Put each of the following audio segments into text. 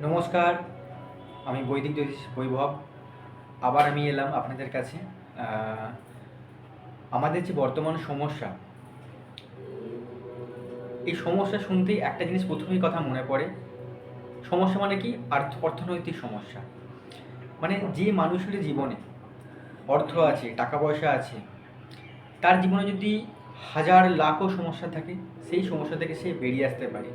নমস্কার, আমি বৈদিক জ্যোতিষ বৈভব। আবার আমি এলাম আপনাদের কাছে। আমাদের যে বর্তমান সমস্যা, এই সমস্যা শুনতেই একটা জিনিস প্রথমেই কথা মনে পড়ে। সমস্যা মানে কি? অর্থনৈতিক সমস্যা। মানে যে মানুষের জীবনে অর্থ আছে, টাকা পয়সা আছে, তার জীবনে যদি হাজার লাখও সমস্যা থাকে, সেই সমস্যা থেকে সে বেরিয়ে আসতে পারে।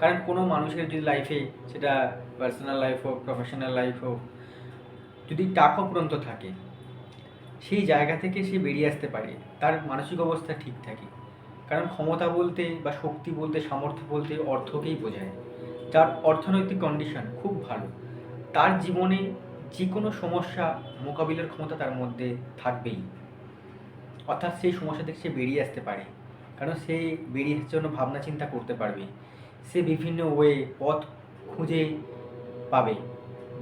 কারণ কোনো মানুষের যদি লাইফে, সেটা পার্সোনাল লাইফ হোক, প্রফেশনাল লাইফ হোক, যদি টাকা উপরন্ত থাকে, সেই জায়গা থেকে সে বেরিয়ে আসতে পারে, তার মানসিক অবস্থা ঠিক থাকে। কারণ ক্ষমতা বলতে বা শক্তি বলতে, সামর্থ্য বলতে অর্থকেই বোঝায়। যার অর্থনৈতিক কন্ডিশন খুব ভালো, তার জীবনে যে কোনো সমস্যা মোকাবিলার ক্ষমতা তার মধ্যে থাকবেই। অর্থাৎ সেই সমস্যা থেকে সে বেরিয়ে আসতে পারে, কারণ সে বেরিয়ে আসার জন্য ভাবনা চিন্তা করতে পারবে। সে বিভিন্ন পথ খুঁজে পাবে,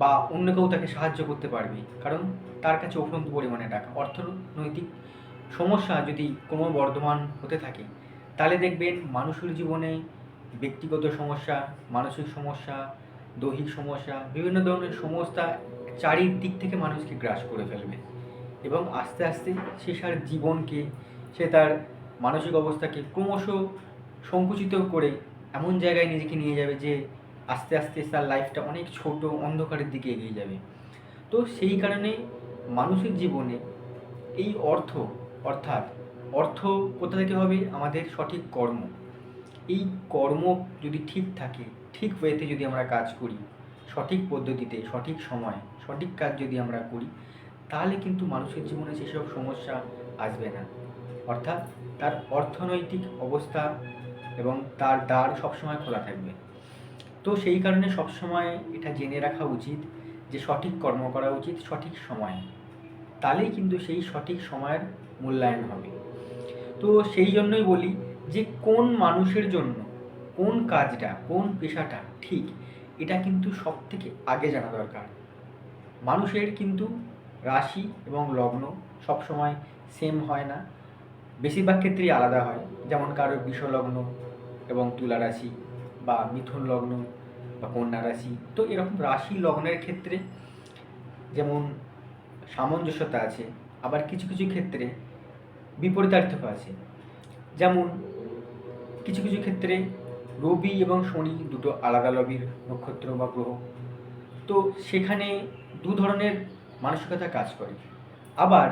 বা অন্য কেউ তাকে সাহায্য করতে পারবে, কারণ তার কাছে অফুরন্ত পরিমাণে টাকা। অর্থনৈতিক সমস্যা যদি কোনো বর্ধমান হতে থাকে, তাহলে দেখবেন মানুষের জীবনে ব্যক্তিগত সমস্যা, মানসিক সমস্যা, দৈহিক সমস্যা, বিভিন্ন ধরনের সমস্যা চারিদিক থেকে মানুষকে গ্রাস করে ফেলবে, এবং আস্তে আস্তে সে তার জীবনকে, সে তার মানসিক অবস্থাকে ক্রমশ সংকুচিত করে এমন জায়গায় নিজেকে নিয়ে যাবে যে আস্তে আস্তে তার লাইফটা অনেক ছোট অন্ধকারের দিকে এগিয়ে যাবে। তো সেই কারণে মানুষের জীবনে এই অর্থাৎ অর্থ কোথা থেকে হবে? আমাদের সঠিক কর্ম। এই কর্ম যদি ঠিক থাকে, ঠিক ওয়েতে যদি আমরা কাজ করি, সঠিক পদ্ধতিতে, সঠিক সময়, সঠিক কাজ যদি আমরা করি, তাহলে কিন্তু মানুষের জীবনে সেসব সমস্যা আসবে না। অর্থাৎ তার অর্থনৈতিক অবস্থা এবং তার দ্বার সবসময় খোলা থাকবে। তো সেই কারণে সবসময় এটা জেনে রাখা উচিত যে সঠিক কর্ম করা উচিত সঠিক সময়ে, তাহলেই কিন্তু সেই সঠিক সময়ের মূল্যায়ন হবে। তো সেই জন্যই বলি যে কোন মানুষের জন্য কোন কাজটা, কোন পেশাটা ঠিক, এটা কিন্তু সব থেকে আগে জানা দরকার। মানুষের কিন্তু রাশি এবং লগ্ন সবসময় সেম হয় না, বেশিরভাগ ক্ষেত্রেই আলাদা হয়। যেমন কারো বৃষ লগ্ন এবং তুলা রাশি, বা মিথুন লগ্ন বা কন্যা রাশি। তো এরকম রাশি লগ্নের ক্ষেত্রে যেমন সামঞ্জস্যতা আছে, আবার কিছু কিছু ক্ষেত্রে বিপরীতার্থক আছে। যেমন কিছু কিছু ক্ষেত্রে রবি এবং শনি দুটো আলাদা লবির নক্ষত্র বা গ্রহ, তো সেখানে দু ধরনের মানসিকতা কাজ করে। আবার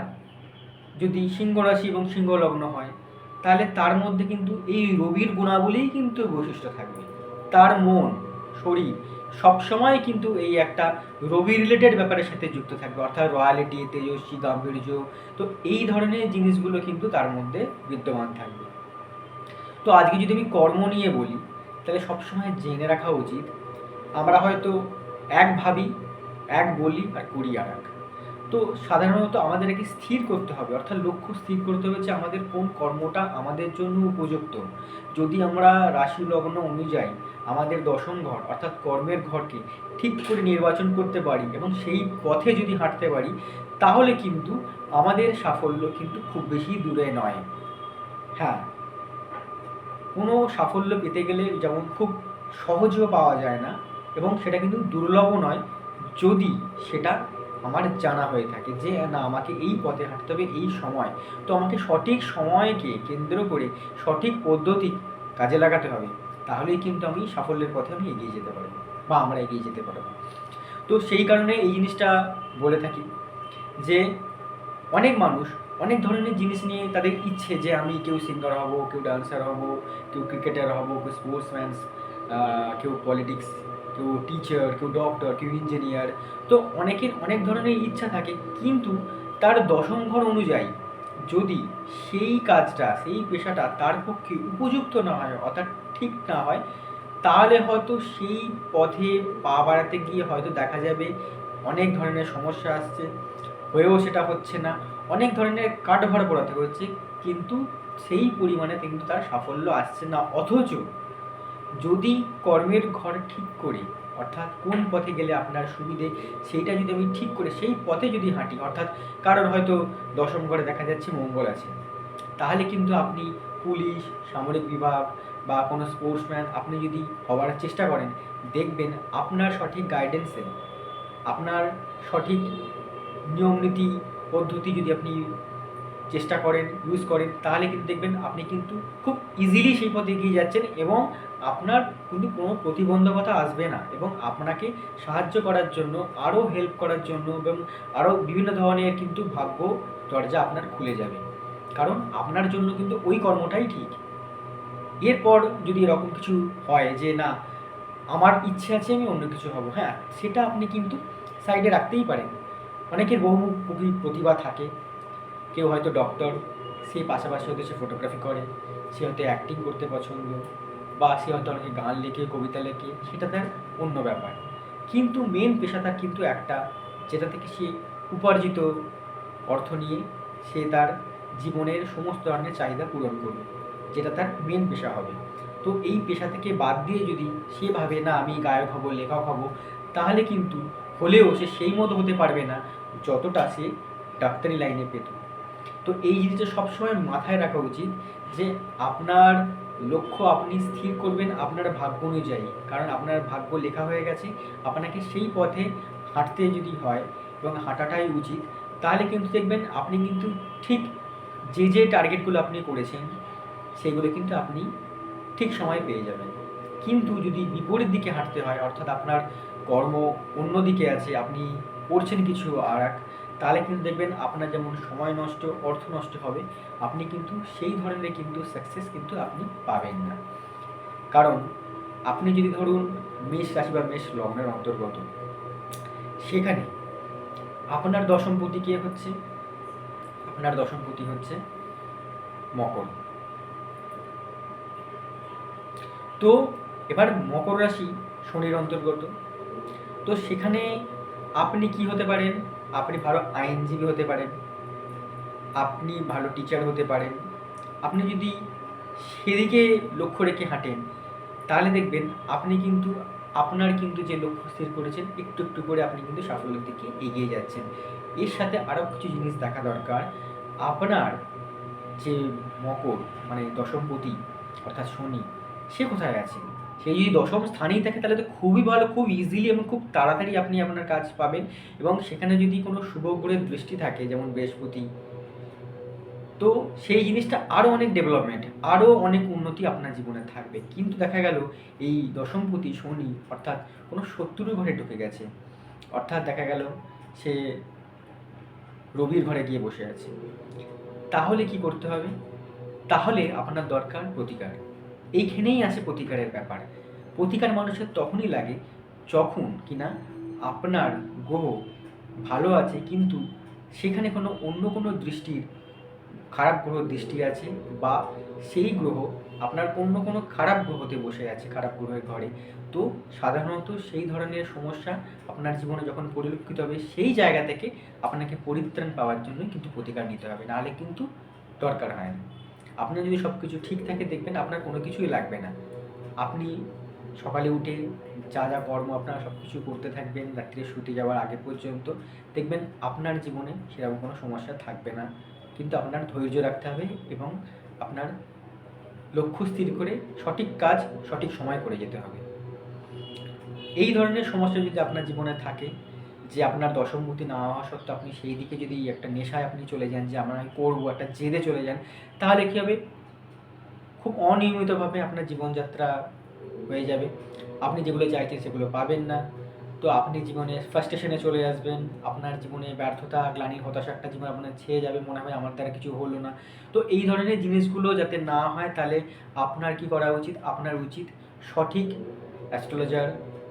যদি সিংহ রাশি এবং সিংহ লগ্ন হয়, তাহলে তার মধ্যে কিন্তু এই রবির গুণাবলীই কিন্তু বৈশিষ্ট্য থাকবে। তার মন, শরীর সবসময় কিন্তু এই একটা রবি রিলেটেড ব্যাপারের সাথে যুক্ত থাকবে, অর্থাৎ রয়্যালিটি, তেজস্বী, গাম্ভীর্য। তো এই ধরনের জিনিসগুলো কিন্তু তার মধ্যে বিদ্যমান থাকবে। তো আজকে যদি আমি কর্ম নিয়ে বলি, তাহলে সবসময় জেনে রাখা উচিত, আমরা হয়তো এক ভাবি, এক বলি, আর করি আর এক। তো সাধারণত আমাদেরকে স্থির করতে হবে, অর্থাৎ লক্ষ্য স্থির করতে হবে যে আমাদের কোন কর্মটা আমাদের জন্য উপযুক্ত। যদি আমরা রাশি লগ্ন অনুযায়ী আমাদের দশম ঘর অর্থাৎ কর্মের ঘরকে ঠিক করে নির্বাচন করতে পারি এবং সেই পথে যদি হাঁটতে পারি, তাহলে কিন্তু আমাদের সাফল্য কিন্তু খুব বেশি দূরে নয়। হ্যাঁ, কোনো সাফল্য পেতে গেলে যেমন খুব সহজেও পাওয়া যায় না, এবং সেটা কিন্তু দুর্লভও নয়, যদি সেটা আমার জানা হয়ে থাকে যে না, আমাকে এই পথে হাঁটতে হবে এই সময়। তো আমাকে সঠিক সময়কে কেন্দ্র করে সঠিক পদ্ধতি কাজে লাগাতে হবে, তাহলেই কিন্তু আমি সাফল্যের পথে আমি এগিয়ে যেতে পারবো, বা আমরা এগিয়ে যেতে পারবো। তো সেই কারণে এই জিনিসটা বলে থাকি যে অনেক মানুষ অনেক ধরনের জিনিস নিয়ে তাদের ইচ্ছে, যে আমি কেউ সিঙ্গার হব, কেউ ডান্সার হব, কেউ ক্রিকেটার হব, কেউ স্পোর্টসম্যান, কেউ পলিটিক্স, কেউ টিচার, কেউ ডক্টর, কেউ ইঞ্জিনিয়ার। তো অনেকের অনেক ধরনের ইচ্ছা থাকে, কিন্তু তার দশম ঘর অনুযায়ী যদি সেই কাজটা, সেই পেশাটা তার পক্ষে উপযুক্ত না হয়, অর্থাৎ ঠিক না হয়, তাহলে হয়তো সেই পথে পা বাড়াতে গিয়ে হয়তো দেখা যাবে অনেক ধরনের সমস্যা আসছে, হয়েও সেটা হচ্ছে না, অনেক ধরনের কাঠভাড়া পোড়াতে হচ্ছে, কিন্তু সেই পরিমাণে কিন্তু তার সাফল্য আসছে না। অথচ যদি কর্মের ঘর ঠিক করে, অর্থাৎ কোন পথে গেলে আপনার সুবিধে, সেইটা যদি আমি ঠিক করে সেই পথে যদি হাঁটি, অর্থাৎ কারোর হয়তো দশম ঘরে দেখা যাচ্ছে মঙ্গল আছে, তাহলে কিন্তু আপনি পুলিশ, সামরিক বিভাগ, বা কোনো স্পোর্টসম্যান আপনি যদি হওয়ার চেষ্টা করেন, দেখবেন আপনার সঠিক গাইডেন্সে, আপনার সঠিক নিয়মনীতি পদ্ধতি যদি আপনি চেষ্টা করেন, ইউজ করেন, তাহলে কিন্তু দেখবেন আপনি কিন্তু খুব ইজিলি সেই পথে এগিয়ে যাচ্ছেন এবং আপনার কিন্তু কোনো প্রতিবন্ধকতা আসবে না এবং আপনাকে সাহায্য করার জন্য, আরও হেল্প করার জন্য এবং আরও বিভিন্ন ধরনের কিন্তু ভাগ্য দরজা আপনার খুলে যাবে। কারণ আপনার জন্য কিন্তু ওই কর্মটাই ঠিক। এরপর যদি এরকম কিছু হয় যে না, আমার ইচ্ছে আছে আমি অন্য কিছু হব, হ্যাঁ, সেটা আপনি কিন্তু সাইডে রাখতেই পারেন। অনেকের বহুমুখী প্রতিভা থাকে। কেউ হয়তো ডক্টর, সে পাশাপাশি হয়তো সে ফটোগ্রাফি করে, সে হয়তো অ্যাক্টিং করতে পছন্দ, বা সে হয়তো অনেকে গান লেখে, কবিতা লেখে, সেটা তার অন্য ব্যাপার। কিন্তু মেন পেশা তার কিন্তু একটা, যেটা থেকে সে উপার্জিত অর্থ নিয়ে সে তার জীবনের সমস্ত ধরনের চাহিদা পূরণ করবে, যেটা তার মেন পেশা হবে। তো এই পেশা থেকে বাদ দিয়ে যদি সে ভাবে না আমি গায়ক হব, লেখক হব, তাহলে কিন্তু হলেও সে সেই মতো হতে পারবে না যতটা সে ডাক্তারি লাইনে পেত। তো এই জিনিসটা সবসময় মাথায় রাখা উচিত যে আপনার লক্ষ্য আপনি স্থির করবেন আপনার ভাগ্য অনুযায়ী, কারণ আপনার ভাগ্য লেখা হয়ে গেছে। আপনাকে সেই পথে হাঁটতে যদি হয় এবং হাঁটাটাই উচিত, তাহলে কিন্তু দেখবেন আপনি কিন্তু ঠিক যে টার্গেটগুলো আপনি করেছেন সেগুলো কিন্তু আপনি ঠিক সময় পেয়ে যাবেন। কিন্তু যদি বিপরীত দিকে হাঁটতে হয়, অর্থাৎ আপনার কর্ম অন্য দিকে আছে, আপনি করছেন কিছু আর এক, তাহলে কিন্তু দেখবেন আপনার যেমন সময় নষ্ট, অর্থ নষ্ট হবে, আপনি কিন্তু সেই ধরনের কিন্তু সাকসেস কিন্তু আপনি পাবেন না। কারণ আপনি যদি ধরুন মেষ রাশি বা মেষ লগ্নের অন্তর্গত, সেখানে আপনার দশমপতি কে হচ্ছে? আপনার দশমপতি হচ্ছে মকর। তো এবার মকর রাশি শনির অন্তর্গত। তো সেখানে আপনি কি হতে পারেন? আপনি ভালো আইনজীবী হতে পারেন, আপনি ভালো টিচার হতে পারেন। আপনি যদি সেদিকে লক্ষ্য রেখে হাঁটেন, তাহলে দেখবেন আপনি কিন্তু আপনার কিন্তু যে লক্ষ্য স্থির করেছেন, একটু একটু করে আপনি কিন্তু সাফল্যের দিকে এগিয়ে যাচ্ছেন। এর সাথে আরও কিছু জিনিস দেখা দরকার। আপনার যে মকর মানে দশমপতি অর্থাৎ শনি, সে কোথায় আছে? সে যদি দশম স্থানেই থাকে তাহলে তো খুবই ভালো, খুব ইজিলি এবং খুব তাড়াতাড়ি আপনি আপনার কাজ পাবেন। এবং সেখানে যদি কোনো শুভ গ্রহের দৃষ্টি থাকে, যেমন বৃহস্পতি, তো সেই জিনিসটা আরও অনেক ডেভেলপমেন্ট, আরও অনেক উন্নতি আপনার জীবনে থাকবে। কিন্তু দেখা গেল এই দশমপতি শনি অর্থাৎ কোনো শত্রুর ঘরে ঢুকে গেছে, অর্থাৎ দেখা গেল সে রবির ঘরে গিয়ে বসে আছে, তাহলে কি করতে হবে? তাহলে আপনার দরকার প্রতিকার। এইখানেই আছে প্রতিকারের ব্যাপার। প্রতিকার মানুষের তখনই লাগে যখন কিনা আপনার গ্রহ ভালো আছে, কিন্তু সেখানে কোনো অন্য কোনো দৃষ্টির, খারাপ গ্রহ দৃষ্টি আছে, বা সেই গ্রহ আপনার অন্য কোনো খারাপ গ্রহতে বসে আছে, খারাপ গ্রহের ঘরে। তো সাধারণত সেই ধরনের সমস্যা আপনার জীবনে যখন পরিলক্ষিত হবে, সেই জায়গা থেকে আপনাকে পরিত্রাণ পাওয়ার জন্যই কিন্তু প্রতিকার নিতে হবে, নাহলে কিন্তু দরকার হয় না। আপনার যদি সব কিছু ঠিক থাকে, দেখবেন আপনার কোনো কিছুই লাগবে না। আপনি সকালে উঠে যা যা কর্ম আপনারা সব কিছু করতে থাকবেন রাত্রে শুতে যাওয়ার আগে পর্যন্ত, দেখবেন আপনার জীবনে সেরকম কোনো সমস্যা থাকবে না। কিন্তু আপনার ধৈর্য রাখতে হবে এবং আপনার লক্ষ্য স্থির করে সঠিক কাজ সঠিক সময় করে যেতে হবে। এই ধরনের সমস্যা যদি আপনার জীবনে থাকে, যে আপনার দশমপতি না হওয়া সত্ত্বেও আপনি সেই দিকে যদি একটা নেশায় আপনি চলে যান, যে আমরা করবো, একটা জেদে চলে যান, তাহলে কী হবে? খুব অনিয়মিতভাবে আপনার জীবনযাত্রা হয়ে যাবে। আপনি যেগুলো চাইছেন সেগুলো পাবেন না। তো আপনি জীবনে ফ্রাস্ট্রেশনে চলে আসবেন। আপনার জীবনে ব্যর্থতা, গ্লানি, হতাশা একটা জীবন আপনার ছেয়ে যাবে। মনে হবে আমার দ্বারা কিছু হলো না। তো এই ধরনের জিনিসগুলো যাতে না হয়, তাহলে আপনার কি করা উচিত? আপনার উচিত সঠিক অ্যাস্ট্রোলজার,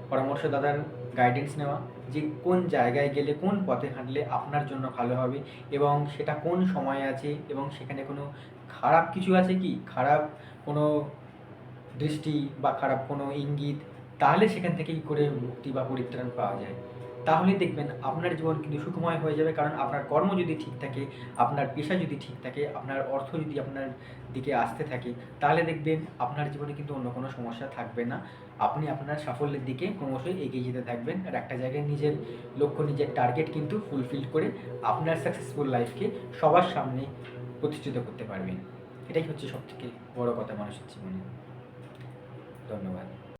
পরামর্শদাতার গাইডেন্স নেওয়া, যে কোন জায়গায় গেলে, কোন পথে হাঁটলে আপনার জন্য ভালো হবে এবং সেটা কোন সময়ে আছে এবং সেখানে কোনো খারাপ কিছু আছে কি, খারাপ কোনো দৃষ্টি বা খারাপ কোনো ইঙ্গিত, তাহলে সেখান থেকে কী করে মুক্তি বা পরিত্রাণ পাওয়া যায়। তাহলে দেখবেন আপনার জীবন কিন্তু সুখময় হয়ে যাবে। কারণ আপনার কর্ম যদি ঠিক থাকে, আপনার পেশা যদি ঠিক থাকে, আপনার অর্থ যদি আপনার দিকে আসতে থাকে, তাহলে দেখবেন আপনার জীবনে কিন্তু অন্য কোনো সমস্যা থাকবে না। আপনি আপনার সাফল্যের দিকে ক্রমশই এগিয়ে যেতে থাকবেন আর একটা জায়গায় নিজের লক্ষ্য, নিজের টার্গেট কিন্তু ফুলফিল করে আপনার সাকসেসফুল লাইফকে সবার সামনে প্রতিষ্ঠিত করতে পারবেন। এটাই হচ্ছে সবথেকে বড় কথা মানুষের জীবনে। ধন্যবাদ।